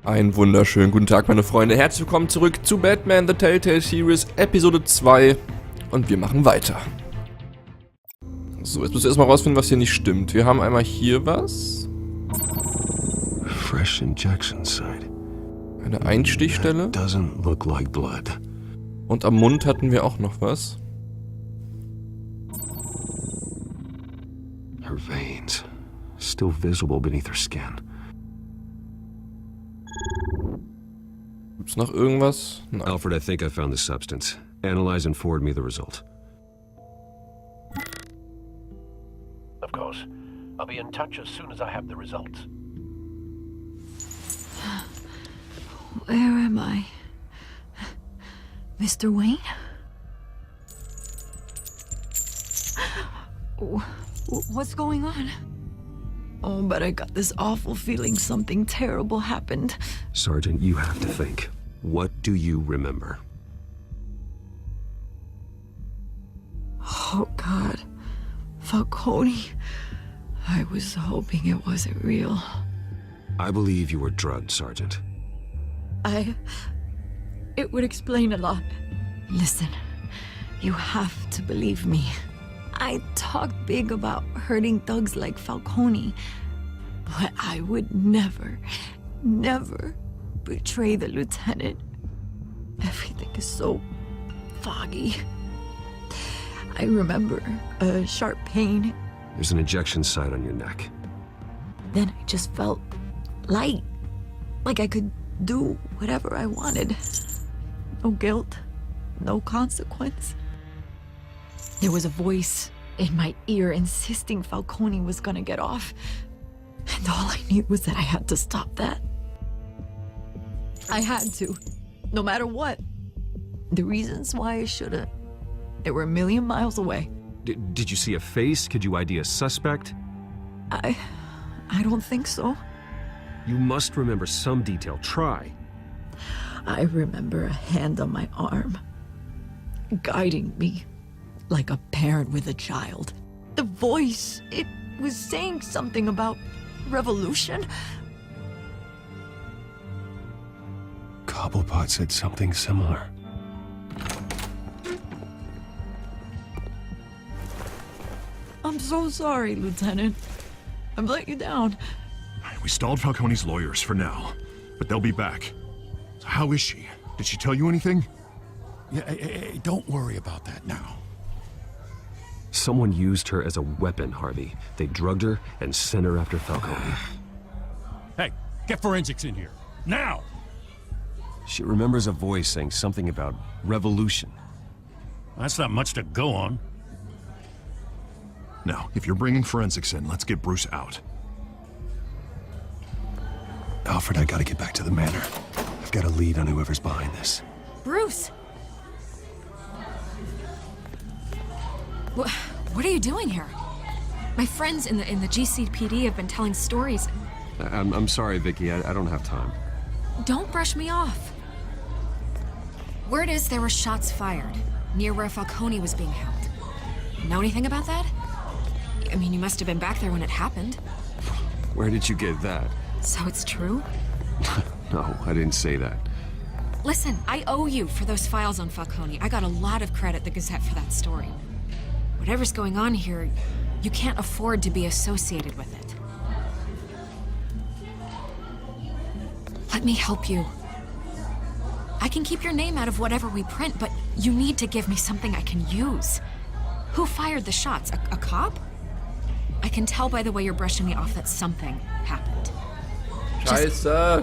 Einen wunderschönen guten Tag, meine Freunde. Herzlich willkommen zurück zu Batman, The Telltale Series, Episode 2. Und wir machen weiter. So, jetzt müssen wir erstmal rausfinden, was hier nicht stimmt. Wir haben einmal hier was. Fresh injection site. Eine Einstichstelle. Doesn't look like blood. Und am Mund hatten wir auch noch was. Her veins. Still visible beneath her skin. Gibt's noch irgendwas? Nein. Alfred, I think I found the substance. Analyze and forward me the result. Of course. I'll be in touch as soon as I have the results. Where am I? Mr. Wayne? What's going on? Oh, but I got this awful feeling something terrible happened. Sergeant, you have to think. What do you remember? Oh, God. Falcone. I was hoping it wasn't real. I believe you were drugged, Sergeant. It would explain a lot. Listen, you have to believe me. I talked big about hurting thugs like Falcone, but I would never betray the lieutenant. Everything is so foggy. I remember a sharp pain. There's an injection site on your neck. Then I just felt light, like I could do whatever I wanted. No guilt, no consequence. There was a voice in my ear insisting Falcone was gonna get off. And all I knew was that I had to stop that. I had to, no matter what. The reasons why I shouldn't, they were a million miles away. Did you see a face? Could you ID a suspect? I don't think so. You must remember some detail. Try. I remember a hand on my arm, guiding me like a parent with a child. The voice, it was saying something about revolution. Cobblepot said something similar. I'm so sorry, Lieutenant. I've let you down. We stalled Falcone's lawyers for now, but they'll be back. So how is she? Did she tell you anything? Yeah, don't worry about that now. Someone used her as a weapon, Harvey. They drugged her and sent her after Falcone. Hey, get forensics in here. Now! She remembers a voice saying something about revolution. That's not much to go on. Now, if you're bringing forensics in, let's get Bruce out. Alfred, I gotta get back to the manor. I've got a lead on whoever's behind this. Bruce! What are you doing here? My friends in the GCPD have been telling stories. I'm sorry, Vicky. I don't have time. Don't brush me off. Word is there were shots fired near where Falcone was being held. Know anything about that? I mean, you must have been back there when it happened. Where did you get that? So it's true? No, I didn't say that. Listen, I owe you for those files on Falcone. I got a lot of credit at the Gazette for that story. Whatever's going on here, you can't afford to be associated with it. Let me help you. I can keep your name out of whatever we print, but you need to give me something I can use. Who fired the shots? A cop? I can tell by the way you're brushing me off that something happened. Just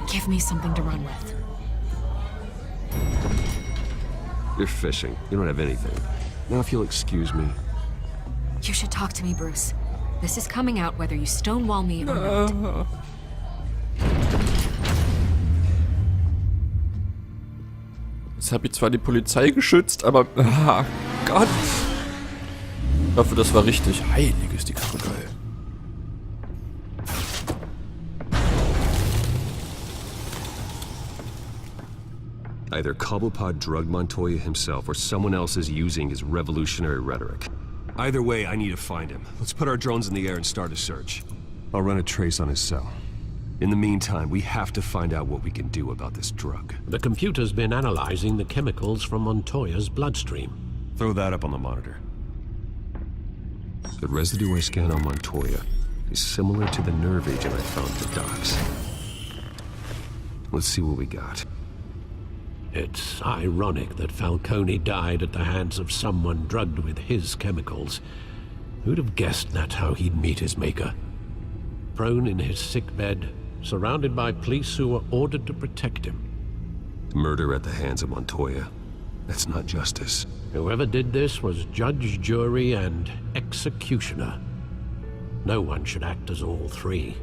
give me something to run with. You're fishing. You don't have anything. Now, if you'll excuse me. You should talk to me, Bruce. This is coming out whether you stonewall me or not. Jetzt habe ich zwar die Polizei geschützt, aber... Ah, Gott! Ich hoffe, das war richtig. Heilig ist die Karre geil. Either Cobblepot drugged Montoya himself or someone else is using his revolutionary rhetoric. Either way, I need to find him. Let's put our drones in the air and start a search. I'll run a trace on his cell. In the meantime, we have to find out what we can do about this drug. The computer's been analyzing the chemicals from Montoya's bloodstream. Throw that up on the monitor. The residue I scanned on Montoya is similar to the nerve agent I found at the docks. Let's see what we got. It's ironic that Falcone died at the hands of someone drugged with his chemicals. Who'd have guessed that's how he'd meet his maker? Prone in his sickbed, surrounded by police who were ordered to protect him. Murder at the hands of Montoya. That's not justice. Whoever did this was judge, jury, and executioner. No one should act as all three.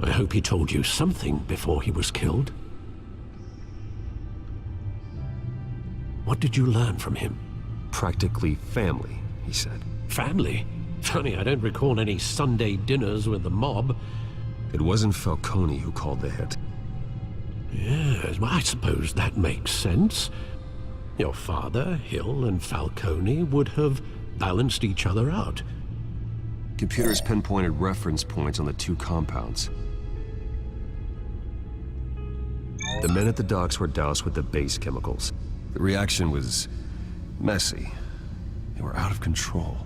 I hope he told you something before he was killed. What did you learn from him? Practically family, he said. Family? Funny, I don't recall any Sunday dinners with the mob. It wasn't Falcone who called the hit. Yes, well, I suppose that makes sense. Your father, Hill, and Falcone would have balanced each other out. Computers pinpointed reference points on the two compounds. The men at the docks were doused with the base chemicals. The reaction was messy. They were out of control.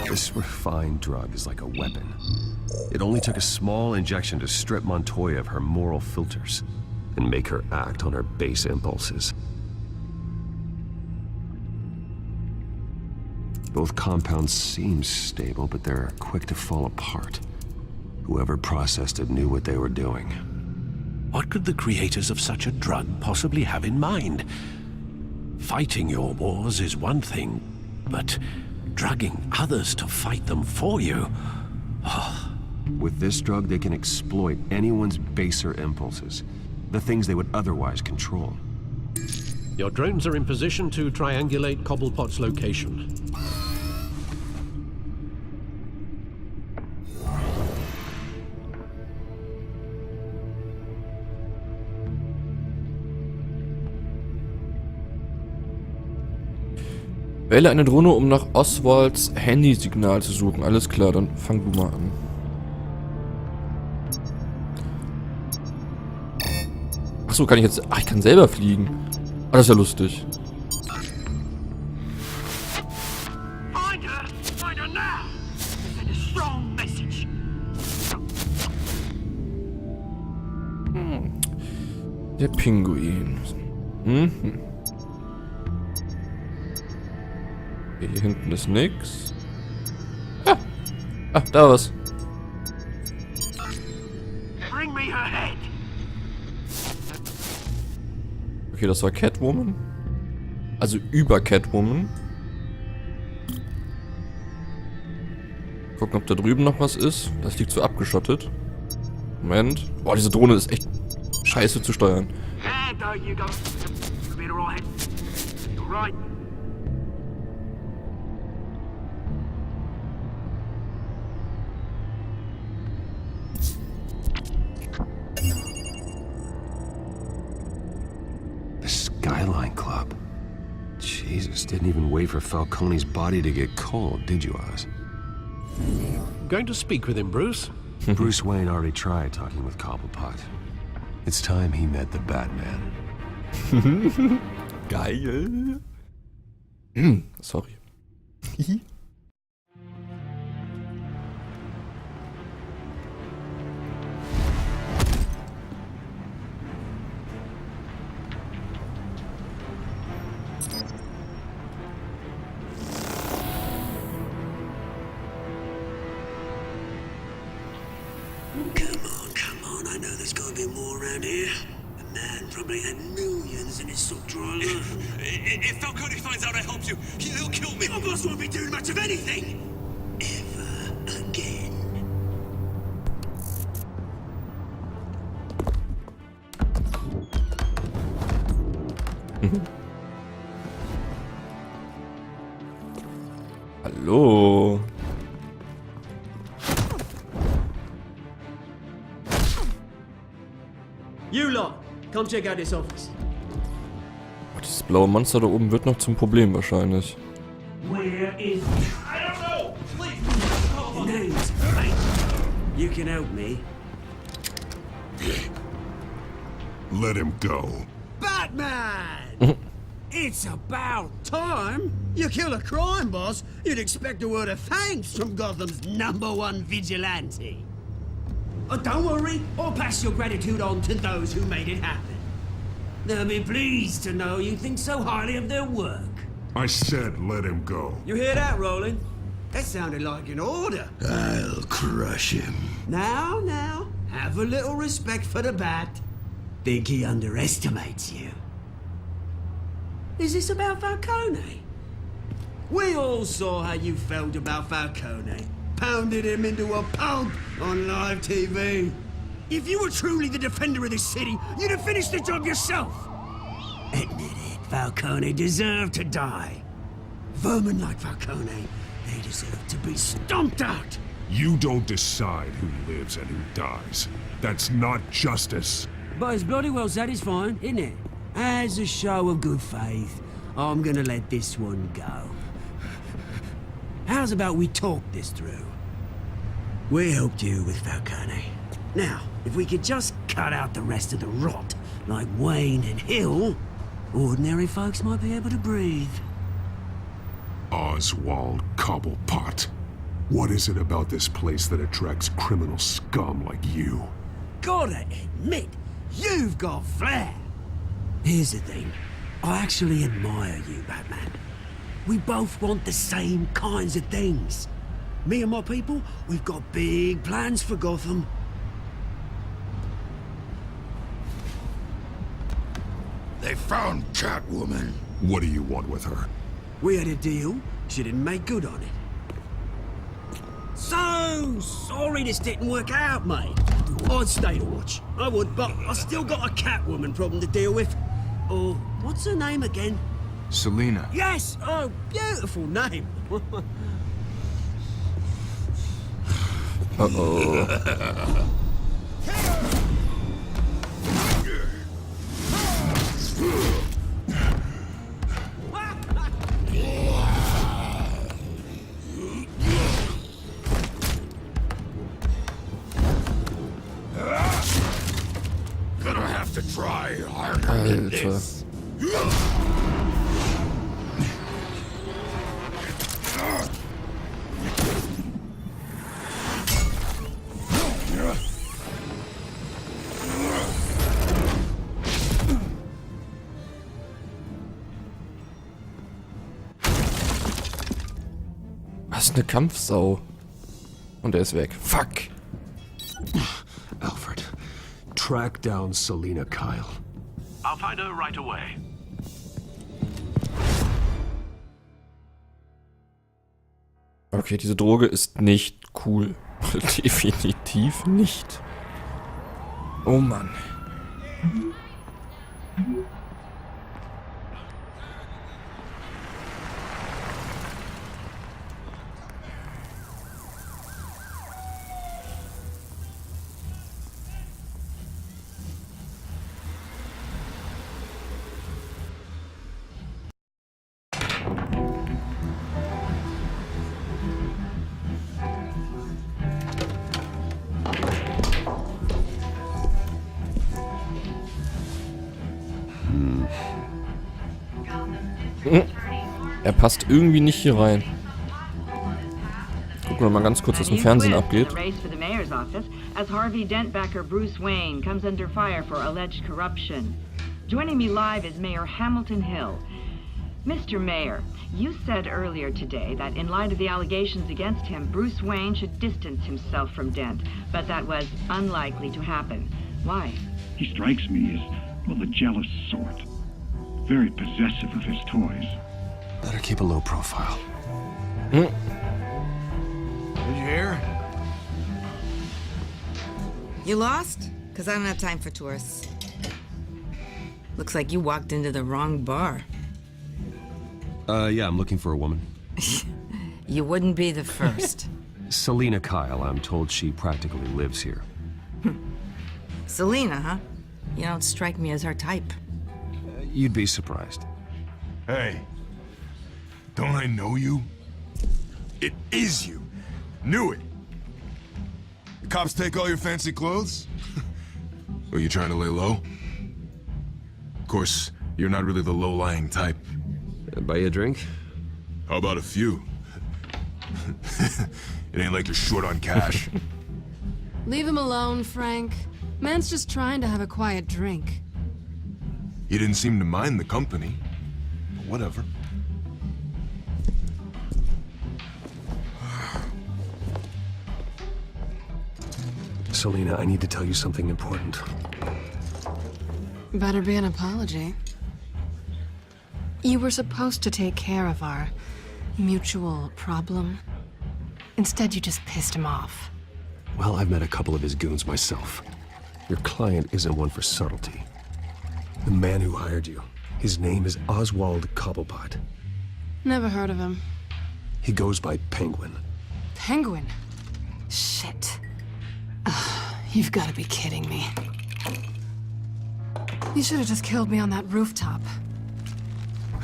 This refined drug is like a weapon. It only took a small injection to strip Montoya of her moral filters and make her act on her base impulses. Both compounds seem stable, but they're quick to fall apart. Whoever processed it knew what they were doing. What could the creators of such a drug possibly have in mind? Fighting your wars is one thing, but drugging others to fight them for you? With this drug, they can exploit anyone's baser impulses, the things they would otherwise control. Your drones are in position to triangulate Cobblepot's location. Wähle eine Drohne, um nach Oswalds Handysignal zu suchen. Alles klar, dann fang du mal an. Achso, kann ich jetzt... Ach, ich kann selber fliegen. Ah, das ist ja lustig. Der Pinguin. Mhm. Okay, hier hinten ist nix. Ah! Ah, da was. Okay, das war Catwoman. Also über Catwoman. Gucken, ob da drüben noch was ist. Das liegt so abgeschottet. Moment. Boah, diese Drohne ist echt scheiße zu steuern. The Skyline Club. Jesus, didn't even wait for Falcone's body to get cold, did you, Oz? Going to speak with him, Bruce? Bruce Wayne already tried talking with Cobblepot. It's time he met the Batman. Geil. Sorry. Come on, I know there's gotta be more around here. The man probably had millions in his sock drawer. If Falcone finds out I helped you, he'll kill me. Your boss won't be doing much of anything. Ever again. Hallo. You lot, come check out this office. Oh, dieses blaue Monster da oben wird noch zum Problem wahrscheinlich. Where is... I don't know. You can help me. Let him go. Batman! It's about time. You kill a crime boss, you'd expect a word of thanks from Gotham's #1 vigilante. Oh, don't worry, I'll pass your gratitude on to those who made it happen. They'll be pleased to know you think so highly of their work. I said let him go. You hear that, Roland? That sounded like an order. I'll crush him. Now, have a little respect for the Bat. Think he underestimates you. Is this about Falcone? We all saw how you felt about Falcone. Pounded him into a pulp on live TV. If you were truly the defender of this city, you'd have finished the job yourself. Admit it, Falcone deserved to die. Vermin like Falcone, they deserve to be stomped out. You don't decide who lives and who dies. That's not justice. But it's bloody well satisfying, isn't it? As a show of good faith, I'm gonna let this one go. How's about we talk this through? We helped you with Falcone. Now, if we could just cut out the rest of the rot, like Wayne and Hill, ordinary folks might be able to breathe. Oswald Cobblepot. What is it about this place that attracts criminal scum like you? Gotta admit, you've got flair. Here's the thing. I actually admire you, Batman. We both want the same kinds of things. Me and my people, we've got big plans for Gotham. They found Catwoman. What do you want with her? We had a deal. She didn't make good on it. So sorry this didn't work out, mate. I'd stay to watch. I would, but I still got a Catwoman problem to deal with. Oh, what's her name again? Selina. Yes! Oh, beautiful name. Uh-oh. Gonna have to try harder than this. Was eine Kampfsau. Und er ist weg. Fuck. Alfred, track down Selina Kyle. I'll find her right away. Okay, diese Droge ist nicht cool. Definitiv nicht. Oh Mann. Er passt irgendwie nicht hier rein. Gucken wir mal ganz kurz, was im Fernsehen abgeht. Race for the mayor's office as Harvey Dent-backer Bruce Wayne comes under fire for alleged corruption. Joining me live is Mayor Hamilton Hill. Mr. Mayor, you said earlier today that in light of the allegations against him, Bruce Wayne should distance himself from Dent, but that was unlikely to happen. Why? He strikes me as, well, the jealous sort. Very possessive of his toys. Better keep a low profile. Did you hear? You lost? Because I don't have time for tourists. Looks like you walked into the wrong bar. Yeah, I'm looking for a woman. You wouldn't be the first. Selina Kyle, I'm told she practically lives here. Selina, huh? You don't strike me as her type. You'd be surprised. Hey, don't I know you? It is you. Knew it. cops take all your fancy clothes? Are you trying to lay low? Of course, you're not really the low-lying type. Buy you a drink? How about a few? It ain't like you're short on cash. Leave him alone, Frank. Man's just trying to have a quiet drink. He didn't seem to mind the company. But whatever. Selena, I need to tell you something important. Better be an apology. You were supposed to take care of our mutual problem. Instead, you just pissed him off. Well, I've met a couple of his goons myself. Your client isn't one for subtlety. The man who hired you, his name is Oswald Cobblepot. Never heard of him. He goes by Penguin. Penguin? Shit. Ugh, you've got to be kidding me. You should have just killed me on that rooftop.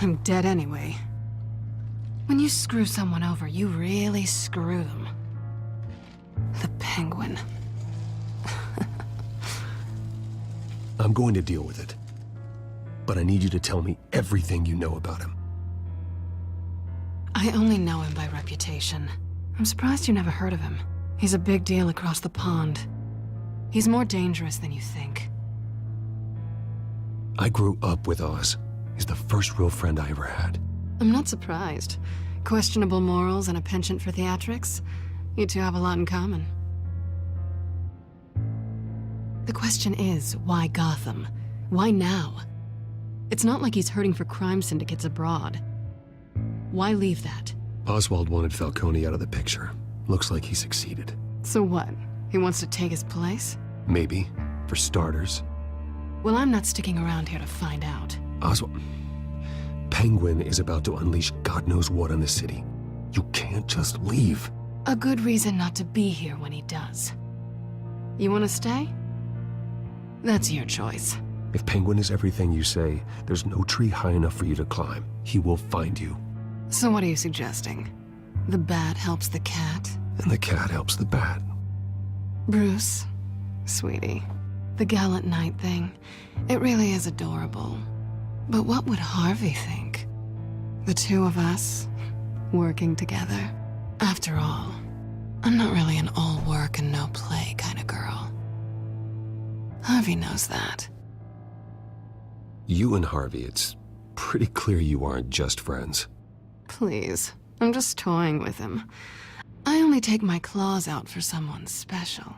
I'm dead anyway. When you screw someone over, you really screw them. The Penguin. I'm going to deal with it. But I need you to tell me everything you know about him. I only know him by reputation. I'm surprised you never heard of him. He's a big deal across the pond. He's more dangerous than you think. I grew up with Oz. He's the first real friend I ever had. I'm not surprised. Questionable morals and a penchant for theatrics. You two have a lot in common. The question is, why Gotham? Why now? It's not like he's hurting for crime syndicates abroad. Why leave that? Oswald wanted Falcone out of the picture. Looks like he succeeded. So what? He wants to take his place? Maybe, for starters. Well, I'm not sticking around here to find out. Oswald... Penguin is about to unleash God knows what on the city. You can't just leave. A good reason not to be here when he does. You want to stay? That's your choice. If Penguin is everything you say, there's no tree high enough for you to climb. He will find you. So what are you suggesting? The bat helps the cat? And the cat helps the bat. Bruce, sweetie, the gallant knight thing, it really is adorable. But what would Harvey think? The two of us, working together? After all, I'm not really an all work and no play kind of girl. Harvey knows that. You and Harvey, it's pretty clear you aren't just friends. Please, I'm just toying with him. I only take my claws out for someone special.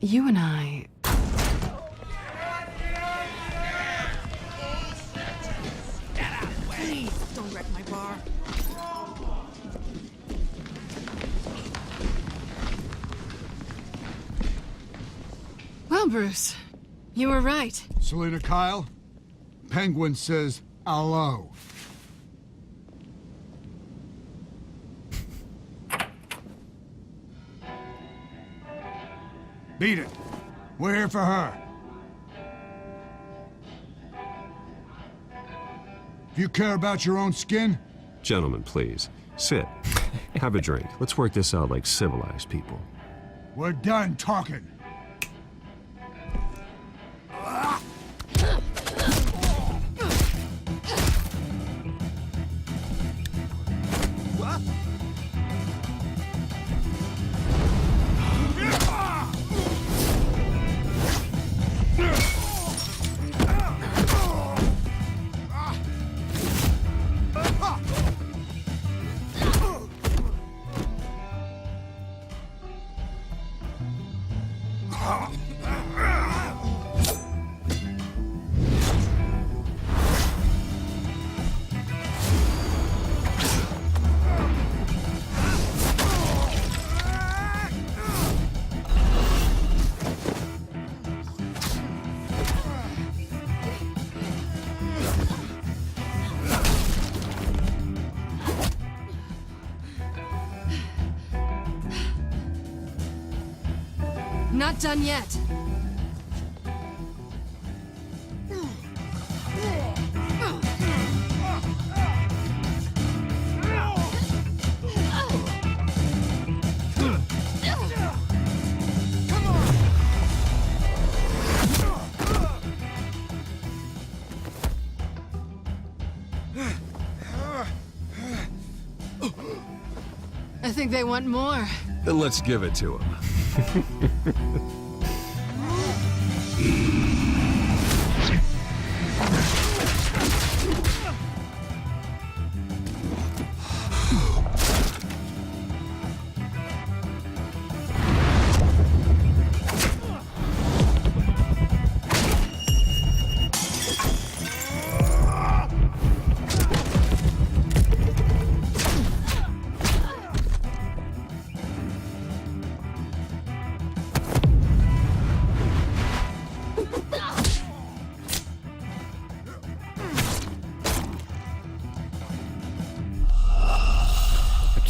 You and I... Please, don't wreck my bar. Well, Bruce, you were right. Selena Kyle, Penguin says hello. Beat it. We're here for her. If you care about your own skin... Gentlemen, please. Sit. Have a drink. Let's work this out like civilized people. We're done talking. Not done yet. think they want more. Then let's give it to him.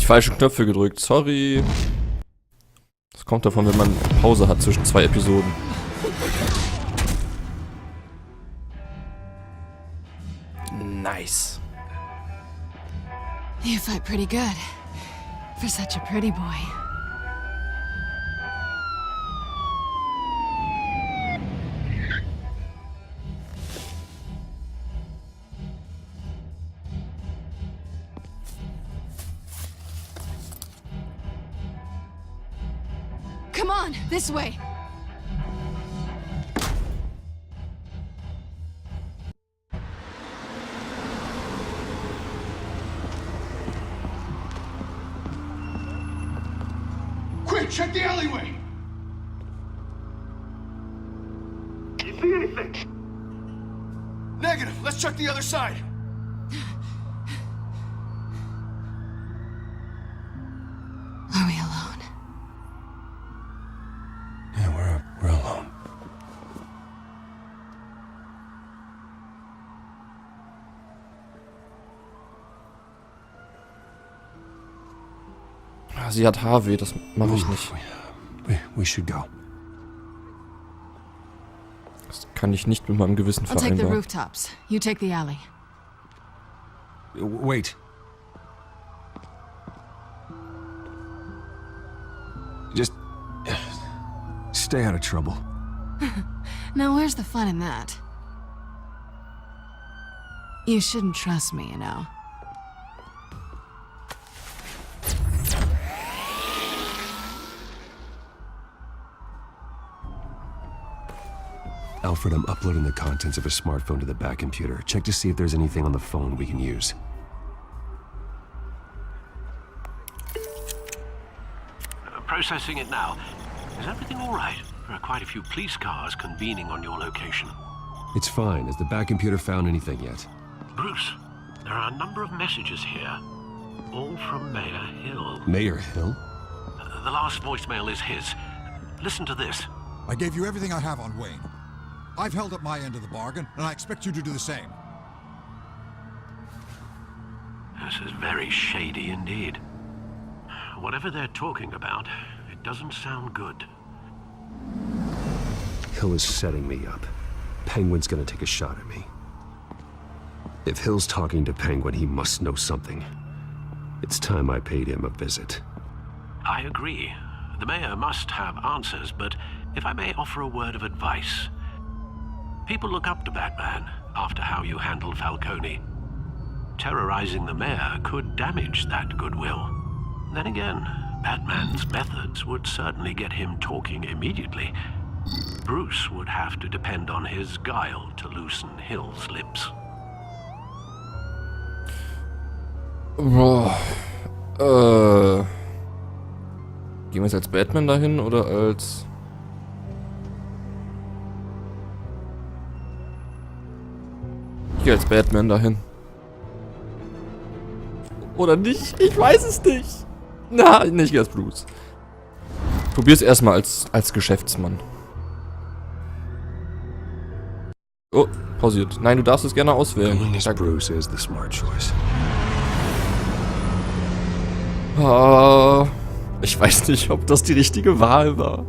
Falschen Knöpfe gedrückt, sorry. Das kommt davon, wenn man Pause hat zwischen 2 Episoden. Nice. You fight pretty good. For such a pretty boy. Come on, this way. Quick, check the alleyway. You see anything? Negative. Let's check the other side. Are we alone? Yeah, we're alone. Sie hat Haarweh, das mache ich nicht. We should go. Das kann ich nicht mit meinem Gewissen I'll take the vereinbaren. rooftops. You take the alley. Wait. Just stay out of trouble. Now where's the fun in that? You shouldn't trust me, you know. Alfred, I'm uploading the contents of a smartphone to the back computer. Check to see if there's anything on the phone we can use. Processing it now. Is everything all right? There are quite a few police cars convening on your location. It's fine. Has the back computer found anything yet? Bruce, there are a number of messages here. All from Mayor Hill. Mayor Hill? The last voicemail is his. Listen to this. I gave you everything I have on Wayne. I've held up my end of the bargain, and I expect you to do the same. This is very shady indeed. Whatever they're talking about, it doesn't sound good. Hill is setting me up. Penguin's gonna take a shot at me. If Hill's talking to Penguin, he must know something. It's time I paid him a visit. I agree. The mayor must have answers, but if I may offer a word of advice. People look up to Batman after how you handled Falcone. Terrorizing the mayor could damage that goodwill. Then again, Batman's methods would certainly get him talking immediately. Bruce would have to depend on his guile to loosen Hill's lips. Boah. Gehen wir jetzt als Batman dahin oder als... Ich gehe als Batman dahin. Oder nicht? Ich weiß es nicht. Na, nicht als Bruce. Probier's erstmal als Geschäftsmann. Oh, pausiert. Nein, du darfst es gerne auswählen. Bruce is the smart choice. Ich weiß nicht, ob das die richtige Wahl war.